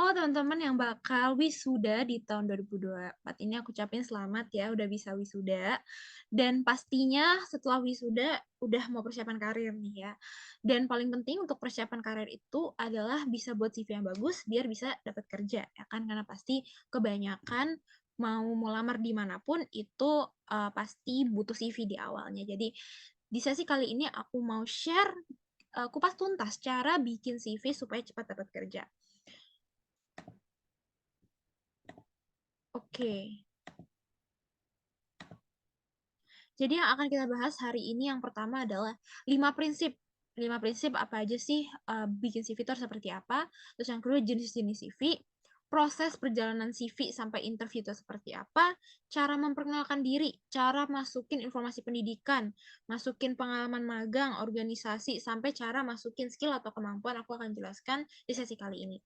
Oh, teman-teman yang bakal wisuda di tahun 2024 ini aku ucapin selamat ya udah bisa wisuda. Dan pastinya setelah wisuda udah mau persiapan karir nih ya. Dan paling penting untuk persiapan karir itu adalah bisa buat CV yang bagus biar bisa dapat kerja ya kan, karena pasti kebanyakan mau melamar dimanapun itu pasti butuh CV di awalnya. Jadi di sesi kali ini aku mau share kupas tuntas cara bikin CV supaya cepat dapat kerja. Oke. Jadi yang akan kita bahas hari ini yang pertama adalah 5 prinsip. 5 prinsip apa aja sih, bikin CV itu harus seperti apa. Terus yang kedua jenis-jenis CV, proses perjalanan CV sampai interview itu seperti apa, cara memperkenalkan diri, cara masukin informasi pendidikan, masukin pengalaman magang, organisasi, sampai cara masukin skill atau kemampuan aku akan jelaskan di sesi kali ini.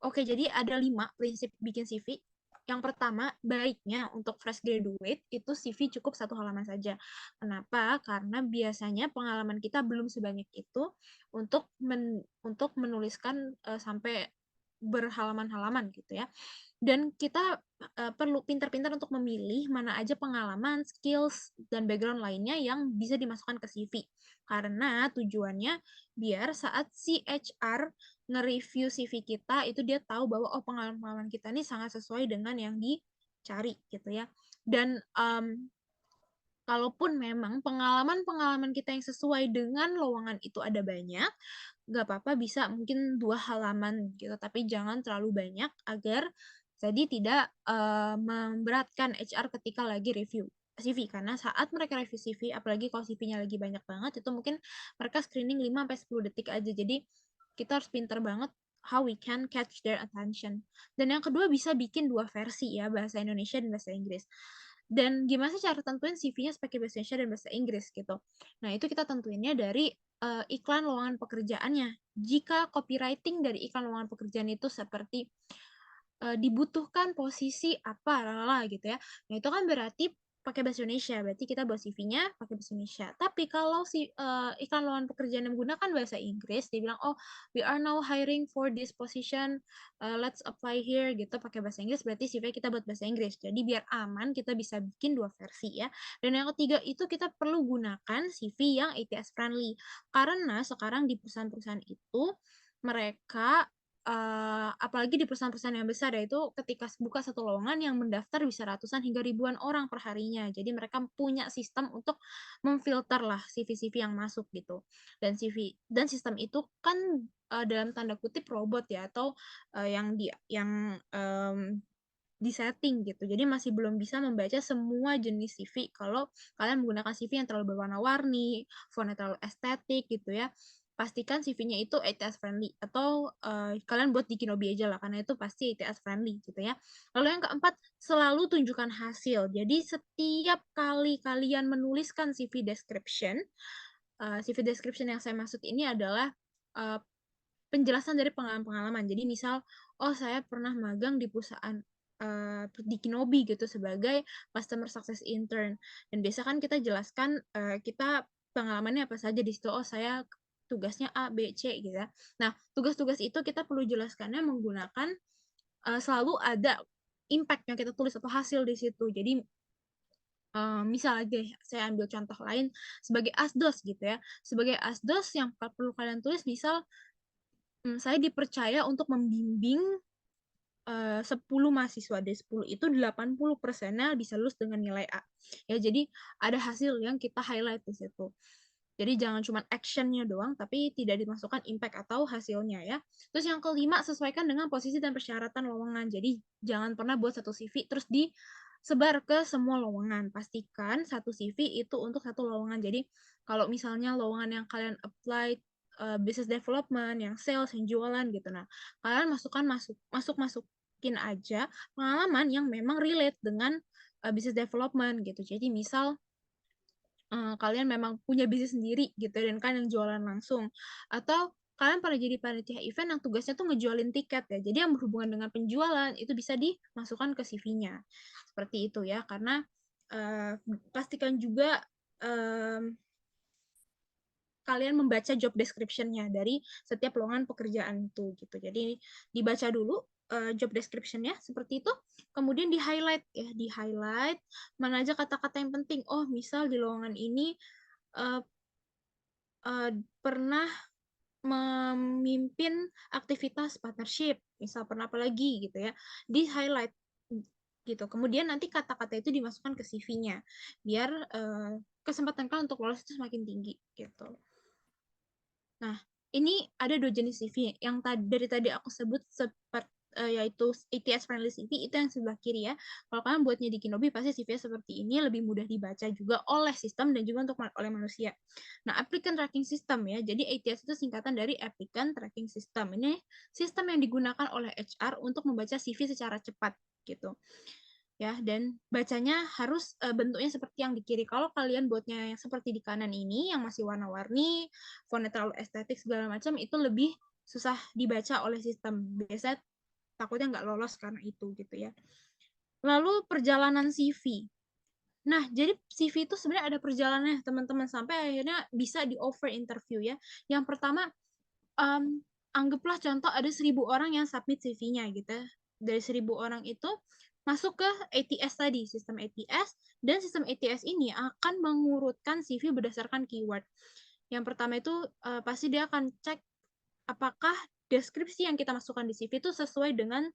Oke, jadi ada 5 prinsip bikin CV. Yang pertama, baiknya untuk fresh graduate itu CV cukup 1 halaman saja. Kenapa? Karena biasanya pengalaman kita belum sebanyak itu untuk menuliskan sampai berhalaman-halaman gitu ya. Dan kita perlu pintar-pintar untuk memilih mana aja pengalaman, skills, dan background lainnya yang bisa dimasukkan ke CV. Karena tujuannya biar saat si HR nge-review CV kita, itu dia tahu bahwa oh pengalaman kita ini sangat sesuai dengan yang dicari gitu ya. Dan kalaupun memang pengalaman-pengalaman kita yang sesuai dengan lowongan itu ada banyak, nggak apa-apa bisa mungkin 2 halaman gitu, tapi jangan terlalu banyak agar jadi tidak memberatkan HR ketika lagi review CV. Karena saat mereka review CV, apalagi kalau CV-nya lagi banyak banget, itu mungkin mereka screening 5-10 detik aja. Jadi kita harus pinter banget how we can catch their attention. Dan yang kedua bisa bikin 2 versi ya, bahasa Indonesia dan bahasa Inggris. Dan gimana sih cara tentuin CV-nya sebagai bahasa Indonesia dan bahasa Inggris gitu. Nah, itu kita tentuinnya dari iklan lowongan pekerjaannya. Jika copywriting dari iklan lowongan pekerjaan itu seperti dibutuhkan posisi apa, lalala gitu ya. Nah, itu kan berarti pakai bahasa Indonesia, berarti kita buat CV-nya pakai bahasa Indonesia. Tapi kalau si iklan lowongan pekerjaan yang menggunakan bahasa Inggris, dia bilang, oh, we are now hiring for this position, let's apply here, gitu, pakai bahasa Inggris, berarti CV kita buat bahasa Inggris. Jadi biar aman, kita bisa bikin 2 versi ya. Dan yang ketiga itu kita perlu gunakan CV yang ATS friendly. Karena sekarang di perusahaan-perusahaan itu, mereka apalagi di perusahaan-perusahaan yang besar ya, itu ketika buka satu lowongan yang mendaftar bisa ratusan hingga ribuan orang per harinya. Jadi mereka punya sistem untuk memfilter lah CV-CV yang masuk gitu. Dan CV dan sistem itu kan dalam tanda kutip robot ya, atau yang disetting gitu. Jadi masih belum bisa membaca semua jenis CV kalau kalian menggunakan CV yang terlalu berwarna-warni, fontnya terlalu estetik gitu ya. Pastikan CV-nya itu ATS friendly, atau kalian buat di Kinobi aja lah karena itu pasti ATS friendly gitu ya. Lalu yang keempat, selalu tunjukkan hasil. Jadi setiap kali kalian menuliskan CV description yang saya maksud ini adalah uh, penjelasan dari pengalaman-pengalaman. Jadi misal, oh saya pernah magang di perusahaan di Kinobi gitu sebagai customer success intern. Dan biasa kan kita jelaskan kita pengalamannya apa saja di situ. Oh saya tugasnya A, B, C gitu ya. Nah, tugas-tugas itu kita perlu jelaskannya menggunakan selalu ada impact yang kita tulis atau hasil di situ. Jadi misal aja saya ambil contoh lain sebagai asdos gitu ya. Sebagai asdos yang perlu kalian tulis misal saya dipercaya untuk membimbing 10 mahasiswa. Dari 10 itu 80%-nya bisa lulus dengan nilai A. Ya, jadi ada hasil yang kita highlight di situ. Jadi jangan cuma action-nya doang, tapi tidak dimasukkan impact atau hasilnya ya. Terus yang kelima, sesuaikan dengan posisi dan persyaratan lowongan. Jadi jangan pernah buat satu CV terus disebar ke semua lowongan. Pastikan satu CV itu untuk satu lowongan. Jadi kalau misalnya lowongan yang kalian apply business development, yang sales, yang jualan gitu. Nah, kalian masukin aja pengalaman yang memang relate dengan business development gitu. Jadi misal kalian memang punya bisnis sendiri gitu dan kalian yang jualan langsung, atau kalian pernah jadi panitia event yang tugasnya tuh ngejualin tiket ya, jadi yang berhubungan dengan penjualan itu bisa dimasukkan ke CV-nya seperti itu ya. Karena pastikan juga kalian membaca job description-nya dari setiap lowongan pekerjaan itu gitu. Jadi dibaca dulu job description-nya seperti itu, kemudian di-highlight ya, di-highlight mana aja kata-kata yang penting. Oh, misal di lowongan ini uh, pernah memimpin aktivitas partnership, misal pernah apa lagi gitu ya, di-highlight gitu. Kemudian nanti kata-kata itu dimasukkan ke CV-nya biar kesempatan kalian untuk lolos itu semakin tinggi gitu. Nah, ini ada dua jenis CV yang dari tadi aku sebut seperti yaitu ATS friendly CV, itu yang sebelah kiri ya. Kalau kalian buatnya di Kinobi pasti CV seperti ini, lebih mudah dibaca juga oleh sistem dan juga untuk oleh manusia. Nah, applicant tracking system ya. Jadi ATS itu singkatan dari applicant tracking system. Ini sistem yang digunakan oleh HR untuk membaca CV secara cepat gitu ya, dan bacanya harus bentuknya seperti yang di kiri. Kalau kalian buatnya yang seperti di kanan ini yang masih warna-warni, fontnya terlalu estetik segala macam, itu lebih susah dibaca oleh sistem. Biasanya takutnya nggak lolos karena itu gitu ya. Lalu perjalanan CV. Nah, jadi CV itu sebenarnya ada perjalanannya teman-teman sampai akhirnya bisa di offer interview ya. Yang pertama, anggaplah contoh ada 1.000 orang yang submit CV-nya gitu. Dari 1.000 orang itu masuk ke ATS tadi, sistem ATS, dan sistem ATS ini akan mengurutkan CV berdasarkan keyword. Yang pertama itu pasti dia akan cek apakah deskripsi yang kita masukkan di CV itu sesuai dengan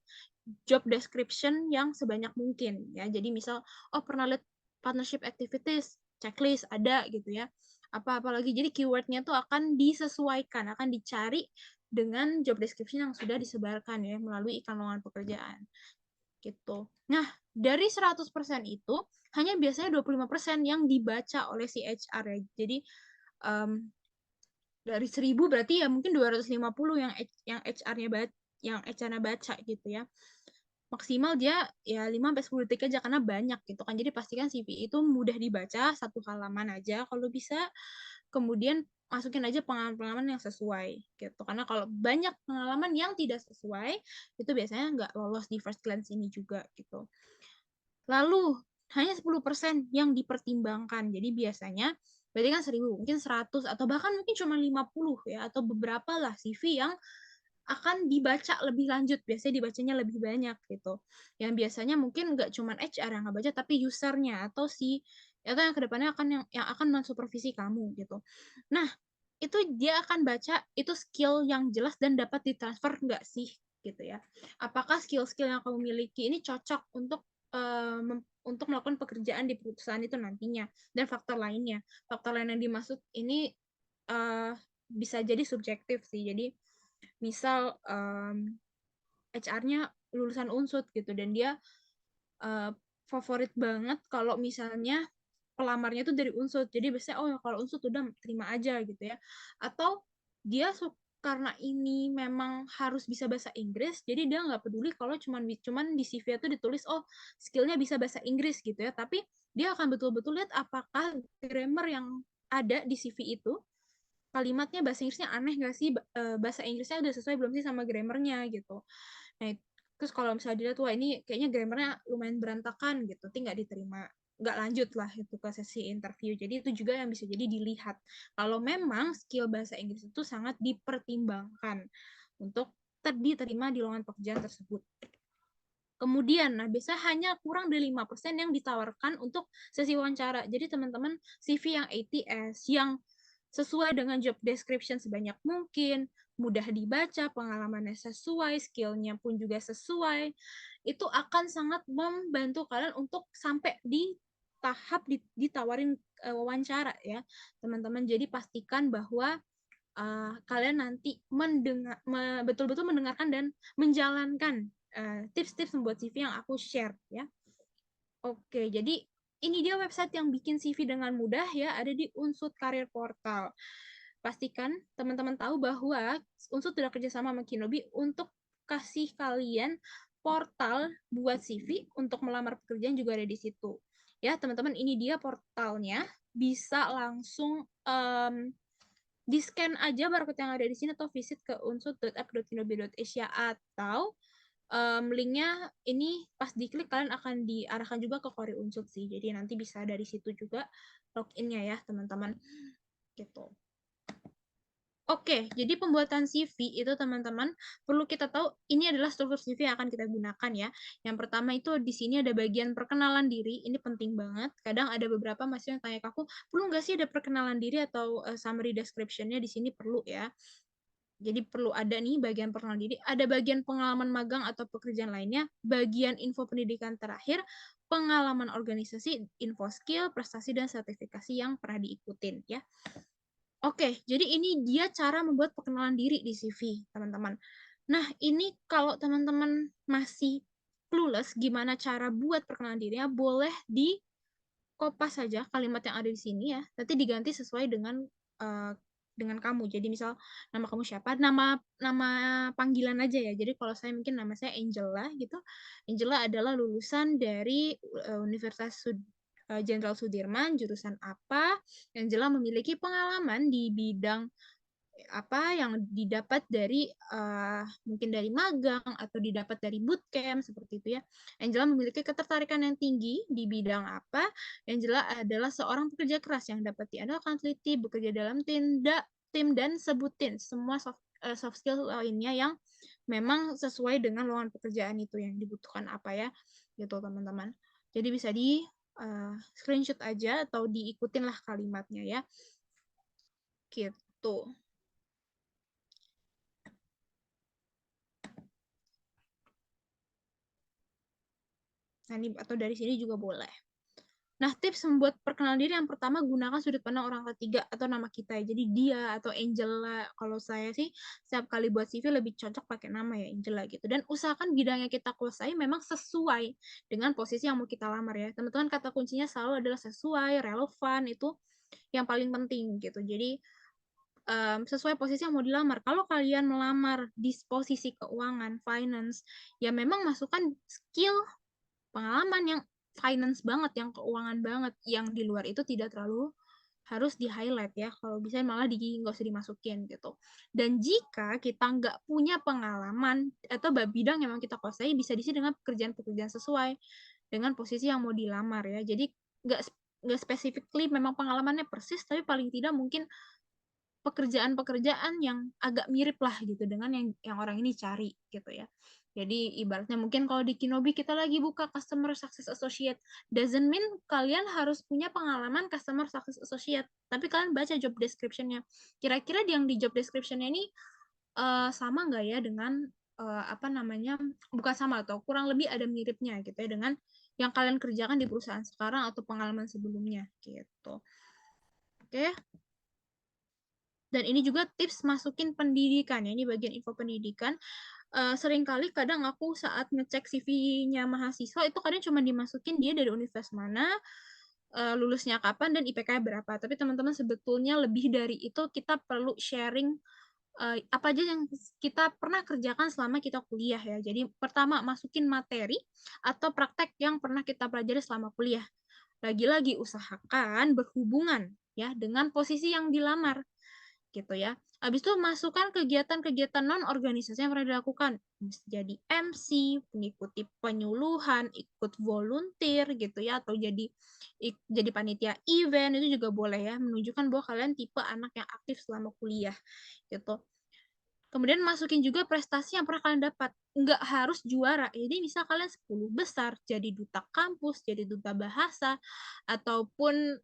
job description yang sebanyak mungkin ya. Jadi misal pernah lihat partnership activities, checklist ada gitu ya. Apa-apa lagi. Jadi keywordnya tuh akan disesuaikan, akan dicari dengan job description yang sudah disebarkan ya melalui iklan lowongan pekerjaan gitu. Nah, dari 100% itu hanya biasanya 25% yang dibaca oleh si HR ya. Jadi dari 1.000 berarti ya mungkin 250 yang HR-nya baca gitu ya. Maksimal dia ya 5-10 detik aja karena banyak gitu kan. Jadi pastikan CV itu mudah dibaca, satu halaman aja kalau bisa. Kemudian masukin aja pengalaman-pengalaman yang sesuai gitu. Karena kalau banyak pengalaman yang tidak sesuai, itu biasanya nggak lolos di first glance ini juga gitu. Lalu hanya 10% yang dipertimbangkan. Jadi biasanya berarti kan 1.000, mungkin 100 atau bahkan mungkin cuma 50 ya, atau beberapa lah CV yang akan dibaca lebih lanjut, biasanya dibacanya lebih banyak gitu. Yang biasanya mungkin nggak cuma HR yang nggak baca, tapi usernya atau atau yang kedepannya yang akan mensupervisi kamu gitu. Nah, itu dia akan baca itu skill yang jelas dan dapat ditransfer nggak sih gitu ya. Apakah skill-skill yang kamu miliki ini cocok untuk melakukan pekerjaan di perusahaan itu nantinya, dan faktor lainnya. Faktor lain yang dimaksud ini bisa jadi subjektif sih. Jadi misal HR-nya lulusan unsut gitu dan dia favorit banget kalau misalnya pelamarnya tuh dari unsut, jadi biasanya kalau unsut udah terima aja gitu ya. Atau dia karena ini memang harus bisa bahasa Inggris, jadi dia nggak peduli kalau cuman di CV itu ditulis skillnya bisa bahasa Inggris gitu ya, tapi dia akan betul-betul lihat apakah grammar yang ada di CV itu kalimatnya bahasa Inggrisnya aneh nggak sih, bahasa Inggrisnya udah sesuai belum sih sama grammarnya gitu. Nah, terus kalau misalnya dilihat wah ini kayaknya grammarnya lumayan berantakan gitu, nggak diterima, nggak lanjut lah itu ke sesi interview. Jadi itu juga yang bisa jadi dilihat kalau memang skill bahasa Inggris itu sangat dipertimbangkan untuk diterima di lowongan pekerjaan tersebut. Kemudian, nah biasanya hanya kurang dari 5% yang ditawarkan untuk sesi wawancara. Jadi teman-teman CV yang ATS, yang sesuai dengan job description sebanyak mungkin, mudah dibaca, pengalamannya sesuai, skillnya pun juga sesuai, itu akan sangat membantu kalian untuk sampai di tahap ditawarin wawancara ya teman-teman. Jadi pastikan bahwa kalian nanti betul-betul mendengarkan dan menjalankan tips-tips membuat CV yang aku share ya. Oke, jadi ini dia website yang bikin CV dengan mudah ya, ada di Unsut Karir Portal. Pastikan teman-teman tahu bahwa Unsut sudah kerjasama sama Kinobi untuk kasih kalian portal buat CV untuk melamar pekerjaan juga ada di situ. Ya, teman-teman, ini dia portalnya. Bisa langsung di-scan aja barcode yang ada di sini atau visit ke unsut.app.kinobi.asia atau linknya ini pas diklik kalian akan diarahkan juga ke Kori Unsut sih. Jadi nanti bisa dari situ juga loginnya ya teman-teman. Gitu. Oke, jadi pembuatan CV itu teman-teman perlu kita tahu ini adalah struktur CV yang akan kita gunakan ya. Yang pertama itu di sini ada bagian perkenalan diri, ini penting banget. Kadang ada beberapa mahasiswa yang tanya ke aku, perlu nggak sih ada perkenalan diri atau summary description-nya di sini perlu ya. Jadi perlu ada nih bagian perkenalan diri, ada bagian pengalaman magang atau pekerjaan lainnya, bagian info pendidikan terakhir, pengalaman organisasi, info skill, prestasi dan sertifikasi yang pernah diikutin ya. Oke, jadi ini dia cara membuat perkenalan diri di CV, teman-teman. Nah, ini kalau teman-teman masih clueless gimana cara buat perkenalan dirinya, boleh di kopas saja kalimat yang ada di sini ya. Nanti diganti sesuai uh, dengan kamu. Jadi misal nama kamu siapa, nama nama panggilan aja ya. Jadi kalau saya mungkin nama saya Angela gitu. Angela adalah lulusan dari Universitas Jenderal Sudirman, jurusan apa? Angela memiliki pengalaman di bidang apa yang didapat dari mungkin dari magang atau didapat dari bootcamp seperti itu ya. Angela memiliki ketertarikan yang tinggi di bidang apa? Angela adalah seorang pekerja keras yang dapat diandalkan, teliti, bekerja dalam tim dan sebutin semua soft skill lainnya yang memang sesuai dengan lowongan pekerjaan itu yang dibutuhkan apa ya, gitu teman-teman. Jadi bisa di screenshot aja atau diikutin lah kalimatnya ya, gitu. Nah, ini atau dari sini juga boleh. Nah, tips membuat perkenalan diri yang pertama gunakan sudut pandang orang ketiga atau nama kita ya. Jadi dia atau Angela. Kalau saya sih setiap kali buat CV lebih cocok pakai nama ya Angela gitu. Dan usahakan bidang yang kita kuasai memang sesuai dengan posisi yang mau kita lamar ya. Teman-teman kata kuncinya selalu adalah sesuai, relevan, itu yang paling penting gitu. Jadi sesuai posisi yang mau dilamar. Kalau kalian melamar di posisi keuangan, finance, ya memang masukkan skill pengalaman yang finance banget, yang keuangan banget, yang di luar itu tidak terlalu harus di highlight ya, kalau bisa malah nggak usah dimasukin gitu. Dan jika kita nggak punya pengalaman atau bidang yang mau kita kuasai, bisa diisi dengan pekerjaan-pekerjaan sesuai dengan posisi yang mau dilamar ya. Jadi nggak nggak specifically memang pengalamannya persis, tapi paling tidak mungkin pekerjaan-pekerjaan yang agak mirip lah gitu dengan yang orang ini cari gitu ya. Jadi ibaratnya mungkin kalau di Kinobi kita lagi buka Customer Success Associate, doesn't mean kalian harus punya pengalaman Customer Success Associate, tapi kalian baca job description-nya. Kira-kira yang di job description-nya ini sama nggak ya dengan apa namanya, bukan sama atau kurang lebih ada miripnya gitu ya dengan yang kalian kerjakan di perusahaan sekarang atau pengalaman sebelumnya gitu. Oke. Dan ini juga tips masukin pendidikan ya, ini bagian info pendidikan. Seringkali kadang aku saat ngecek CV-nya mahasiswa itu kadang cuma dimasukin dia dari universitas mana, lulusnya kapan, dan IPK-nya berapa. Tapi teman-teman sebetulnya lebih dari itu kita perlu sharing apa aja yang kita pernah kerjakan selama kita kuliah ya. Jadi pertama masukin materi atau praktek yang pernah kita pelajari selama kuliah. Lagi-lagi usahakan berhubungan ya dengan posisi yang dilamar gitu ya. Habis itu masukkan kegiatan-kegiatan non-organisasi yang pernah dilakukan. Jadi MC, mengikuti penyuluhan, ikut volunteer gitu ya, atau jadi panitia event, itu juga boleh ya, menunjukkan bahwa kalian tipe anak yang aktif selama kuliah gitu. Kemudian masukin juga prestasi yang pernah kalian dapat. Nggak harus juara. Jadi misal kalian 10 besar, jadi duta kampus, jadi duta bahasa, ataupun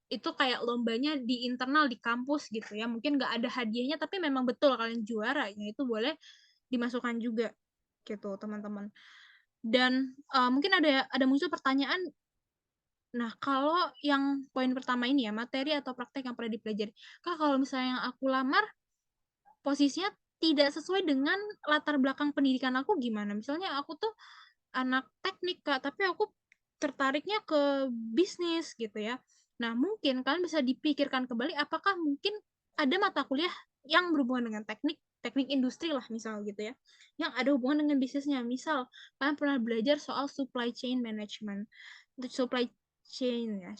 itu kayak lombanya di internal di kampus gitu ya. Mungkin nggak ada hadiahnya, tapi memang betul kalian juara. Ya itu boleh dimasukkan juga gitu teman-teman. Dan mungkin ada muncul pertanyaan, nah kalau yang poin pertama ini ya, materi atau praktek yang pernah dipelajari. Kak, kalau misalnya yang aku lamar, posisinya tidak sesuai dengan latar belakang pendidikan aku gimana? Misalnya aku tuh anak teknik Kak, tapi aku tertariknya ke bisnis gitu ya. Nah, mungkin kalian bisa dipikirkan kembali apakah mungkin ada mata kuliah yang berhubungan dengan teknik industri lah misal gitu ya. Yang ada hubungan dengan bisnisnya. Misal, kalian pernah belajar soal supply chain management. Supply chain ya,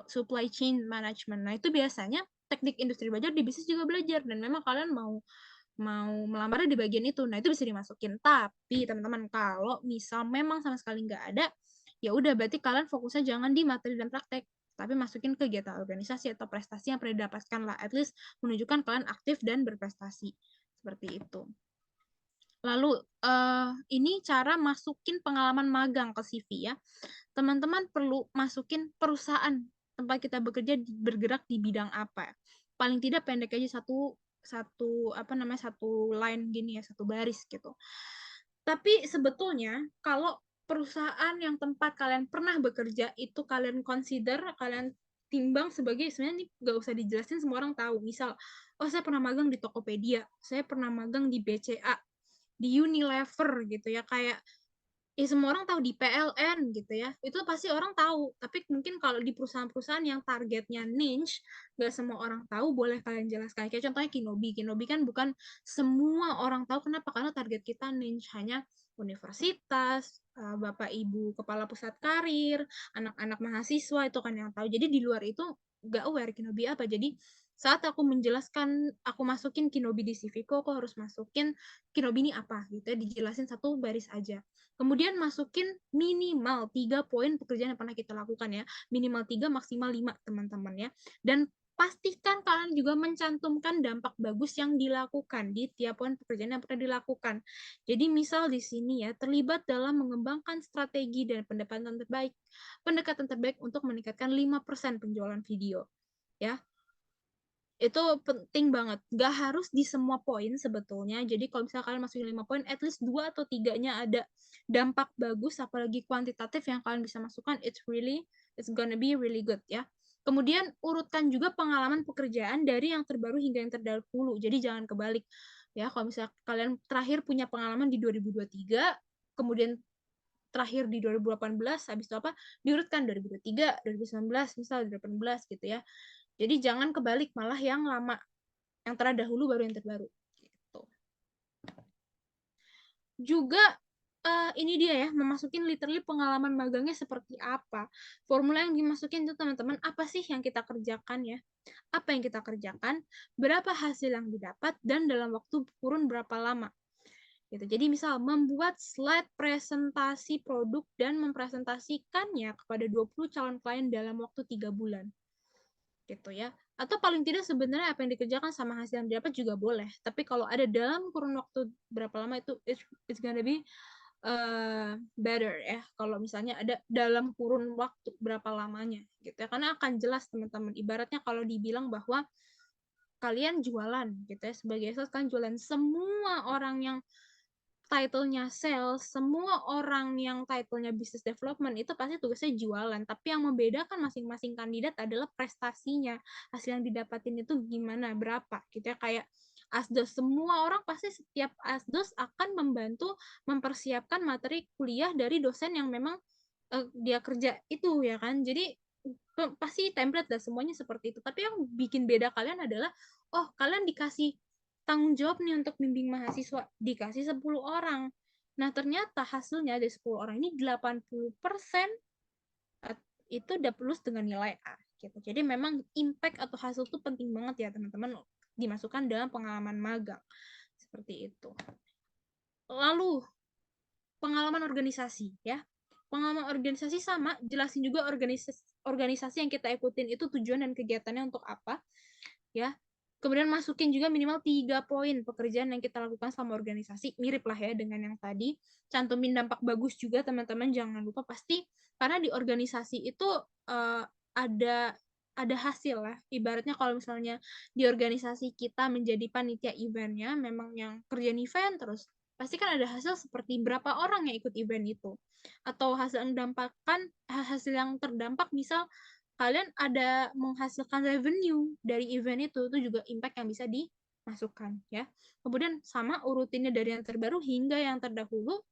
supply chain management. Nah, itu biasanya teknik industri belajar di bisnis juga belajar, dan memang kalian mau mau melamarnya di bagian itu, nah itu bisa dimasukin. Tapi teman-teman kalau misal memang sama sekali nggak ada, ya udah berarti kalian fokusnya jangan di materi dan praktek, tapi masukin kegiatan organisasi atau prestasi yang pernah didapatkan lah, at least menunjukkan kalian aktif dan berprestasi, seperti itu. Lalu ini cara masukin pengalaman magang ke CV ya. Teman-teman perlu masukin perusahaan tempat kita bekerja bergerak di bidang apa. Paling tidak pendek aja satu line gini ya, satu baris gitu. Tapi sebetulnya kalau perusahaan yang tempat kalian pernah bekerja itu kalian consider, kalian timbang sebagai, sebenarnya ini nggak usah dijelasin, semua orang tahu. Misal, oh saya pernah magang di Tokopedia, saya pernah magang di BCA, di Unilever gitu ya, kayak ya semua orang tahu di PLN gitu ya, itu pasti orang tahu. Tapi mungkin kalau di perusahaan-perusahaan yang targetnya niche, nggak semua orang tahu, boleh kalian jelaskan. Kayak contohnya Kinobi. Kinobi kan bukan semua orang tahu, kenapa? Karena target kita niche, hanya universitas, bapak ibu kepala pusat karir, anak-anak mahasiswa itu kan yang tahu. Jadi di luar itu nggak aware Kinobi apa. Jadi saat aku menjelaskan, aku masukin Kinobi di CV ku, aku harus masukin Kinobi ini apa gitu ya, dijelasin satu baris aja. Kemudian masukin minimal 3 poin pekerjaan yang pernah kita lakukan ya. Minimal 3, maksimal 5 teman-teman ya. Dan pastikan kalian juga mencantumkan dampak bagus yang dilakukan di tiap poin pekerjaan yang pernah dilakukan. Jadi misal di sini ya, terlibat dalam mengembangkan strategi dan pendekatan terbaik. Pendekatan terbaik untuk meningkatkan 5% penjualan video. Ya, itu penting banget. Gak harus di semua poin sebetulnya. Jadi kalau misalnya kalian masukin 5 poin, at least 2 atau 3-nya ada dampak bagus, apalagi kuantitatif yang kalian bisa masukkan, it's gonna be really good ya. Kemudian urutkan juga pengalaman pekerjaan dari yang terbaru hingga yang terdahulu. Jadi jangan kebalik. Ya, kalau misalnya kalian terakhir punya pengalaman di 2023, kemudian terakhir di 2018, habis itu apa? Diurutkan 2023, 2019, misal 2018 gitu ya. Jadi jangan kebalik, malah yang lama, yang terdahulu baru yang terbaru. Gitu. Juga ini dia ya, memasukin literally pengalaman magangnya seperti apa. Formula yang dimasukin itu teman-teman, apa sih yang kita kerjakan ya? Apa yang kita kerjakan, berapa hasil yang didapat, dan dalam waktu kurun berapa lama. Gitu. Jadi misal membuat slide presentasi produk dan mempresentasikannya kepada 20 calon klien dalam waktu 3 bulan. Gitu ya. Atau paling tidak sebenarnya apa yang dikerjakan sama hasil yang didapat juga boleh. Tapi kalau ada dalam kurun waktu berapa lama itu it's gonna be better ya. Kalau misalnya ada dalam kurun waktu berapa lamanya gitu ya. Karena akan jelas teman-teman. Ibaratnya kalau dibilang bahwa kalian jualan gitu ya, sebagai sales kan jualan, semua orang yang title-nya sales, semua orang yang title-nya business development itu pasti tugasnya jualan. Tapi yang membedakan masing-masing kandidat adalah prestasinya. Hasil yang didapatin itu gimana, berapa gitu ya. Kayak asdos, semua orang pasti setiap asdos akan membantu mempersiapkan materi kuliah dari dosen yang memang dia kerja itu ya kan. Jadi pasti template dan semuanya seperti itu. Tapi yang bikin beda kalian adalah, oh kalian dikasih tanggung jawab nih untuk bimbing mahasiswa, dikasih 10 orang. Nah, ternyata hasilnya dari 10 orang ini 80% itu udah lulus dengan nilai A gitu. Jadi memang impact atau hasil itu penting banget ya teman-teman, dimasukkan dalam pengalaman magang. Seperti itu. Lalu pengalaman organisasi ya. Pengalaman organisasi sama, jelasin juga organisasi yang kita ikutin itu tujuan dan kegiatannya untuk apa ya. Kemudian masukin juga minimal 3 poin pekerjaan yang kita lakukan sama organisasi. Mirip lah ya dengan yang tadi. Cantumin dampak bagus juga teman-teman, jangan lupa pasti. Karena di organisasi itu ada hasil lah. Ibaratnya kalau misalnya di organisasi kita menjadi panitia eventnya, memang yang kerjaan event terus, pasti kan ada hasil seperti berapa orang yang ikut event itu. Atau hasil yang terdampak misal kalian ada menghasilkan revenue dari event itu juga impact yang bisa dimasukkan ya. Kemudian sama urutinnya dari yang terbaru hingga yang terdahulu,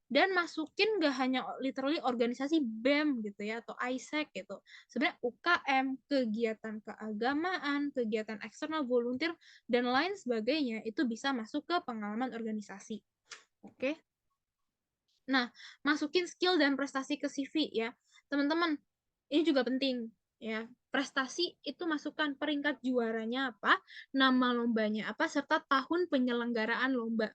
dan masukin gak hanya literally organisasi BEM gitu ya atau ISEC gitu. Sebenarnya UKM, kegiatan keagamaan, kegiatan eksternal, volunteer dan lain sebagainya itu bisa masuk ke pengalaman organisasi. Oke. Nah, masukin skill dan prestasi ke CV ya. Teman-teman, ini juga penting ya. Prestasi itu masukkan peringkat juaranya apa, nama lombanya apa, serta tahun penyelenggaraan lomba.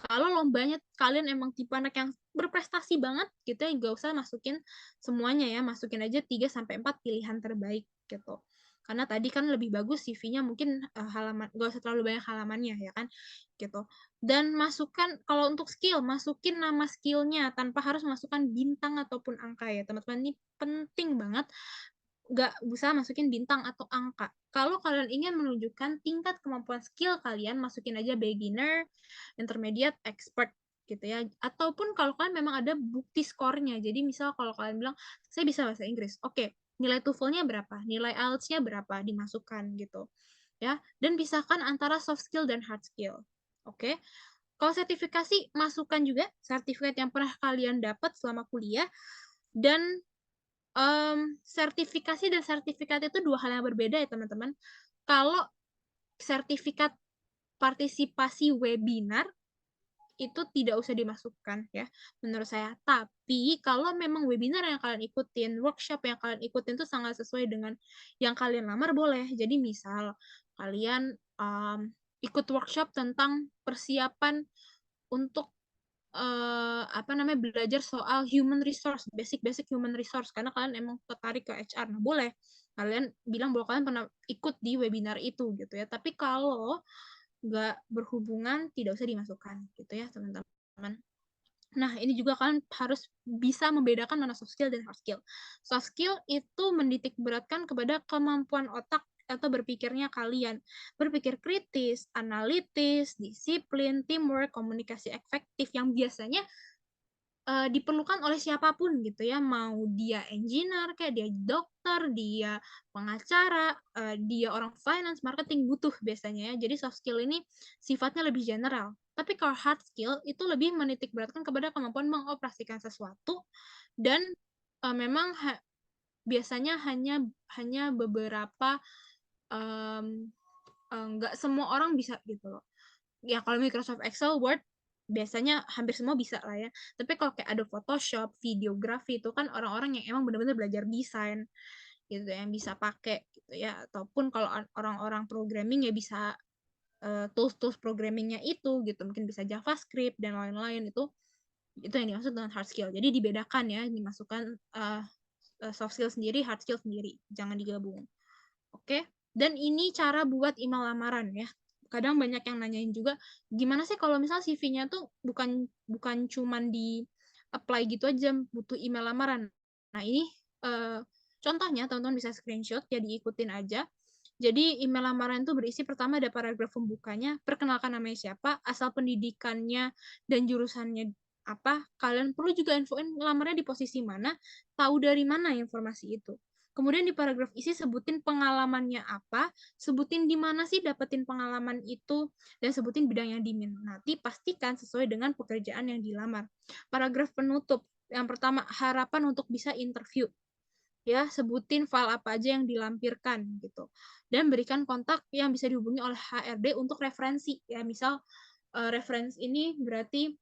Kalau lombanya kalian emang tipe anak yang berprestasi banget gitu ya, nggak usah masukin semuanya ya, masukin aja 3 sampai 4 pilihan terbaik gitu. Karena tadi kan lebih bagus CV-nya mungkin halaman nggak usah terlalu banyak halamannya ya kan gitu. Dan masukkan kalau untuk skill, masukin nama skillnya tanpa harus masukkan bintang ataupun angka ya teman-teman. Ini penting banget, nggak bisa masukin bintang atau angka. Kalau kalian ingin menunjukkan tingkat kemampuan skill kalian, masukin aja beginner, intermediate, expert gitu ya. Ataupun kalau kalian memang ada bukti skornya. Jadi misal kalau kalian bilang, saya bisa bahasa Inggris. Oke, nilai TOEFL-nya berapa? Nilai IELTS-nya berapa? Dimasukkan gitu. Ya, dan pisahkan antara soft skill dan hard skill. Oke. Kalau sertifikasi, masukkan juga sertifikat yang pernah kalian dapat selama kuliah, dan sertifikasi dan sertifikat itu dua hal yang berbeda ya teman-teman. Kalau sertifikat partisipasi webinar itu tidak usah dimasukkan ya menurut saya. Tapi kalau memang webinar yang kalian ikutin, workshop yang kalian ikutin itu sangat sesuai dengan yang kalian lamar, boleh. Jadi misal kalian ikut workshop tentang persiapan untuk apa namanya, belajar soal human resource, basic human resource, karena kalian emang tertarik ke HR. Nah, boleh kalian bilang bahwa kalian pernah ikut di webinar itu gitu ya. Tapi kalau nggak berhubungan, tidak usah dimasukkan gitu ya teman-teman. Nah, ini juga kalian harus bisa membedakan mana soft skill dan hard skill. Soft skill itu menitik beratkan kepada kemampuan otak atau berpikirnya kalian. Berpikir kritis, analitis, disiplin, teamwork, komunikasi efektif yang biasanya diperlukan oleh siapapun gitu ya, mau dia engineer kayak dia dokter, dia pengacara, dia orang finance, marketing, butuh biasanya ya. Jadi soft skill ini sifatnya lebih general. Tapi kalau hard skill itu lebih menitik beratkan kepada kemampuan mengoperasikan sesuatu, dan memang biasanya hanya hanya beberapa nggak semua orang bisa gitu loh. Ya kalau Microsoft Excel, Word, biasanya hampir semua bisa lah ya. Tapi kalau kayak ada Photoshop, videografi, itu kan orang-orang yang emang benar-benar belajar desain gitu, yang bisa pakai gitu ya. Ataupun kalau orang-orang programming ya bisa tools-tools programmingnya itu gitu, mungkin bisa JavaScript dan lain-lain. Itu yang dimaksud dengan hard skill. Jadi dibedakan ya, dimasukkan soft skill sendiri, hard skill sendiri, jangan digabung. Oke. Dan ini cara buat email lamaran ya. Kadang banyak yang nanyain juga, gimana sih kalau misal CV-nya tuh bukan bukan cuman di apply gitu aja, butuh email lamaran. Nah, ini contohnya teman-teman bisa screenshot ya, diikutin aja. Jadi email lamaran itu berisi, pertama ada paragraf pembukanya, perkenalkan namanya siapa, asal pendidikannya dan jurusannya apa. Kalian perlu juga infoin lamarnya di posisi mana, tahu dari mana informasi itu. Kemudian di paragraf isi sebutin pengalamannya apa, sebutin di mana sih dapetin pengalaman itu, dan sebutin bidang yang diminati, pastikan sesuai dengan pekerjaan yang dilamar. Paragraf penutup, yang pertama, harapan untuk bisa interview. Ya, sebutin file apa aja yang dilampirkan gitu. Dan berikan kontak yang bisa dihubungi oleh HRD untuk referensi. Ya, misal referensi ini berarti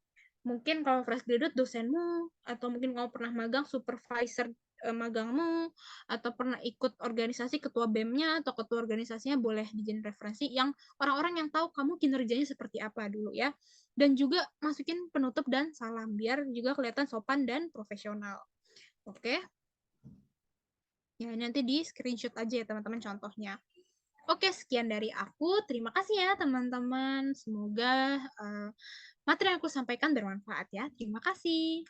mungkin kalau fresh graduate dosenmu, atau mungkin kamu pernah magang supervisor magangmu, atau pernah ikut organisasi ketua BEM-nya atau ketua organisasinya, boleh dijadiin referensi yang orang-orang yang tahu kamu kinerjanya seperti apa dulu ya. Dan juga masukin penutup dan salam biar juga kelihatan sopan dan profesional. Oke. Ya, nanti di screenshot aja ya teman-teman contohnya. Oke, sekian dari aku. Terima kasih ya teman-teman. Semoga materi yang aku sampaikan bermanfaat ya. Terima kasih.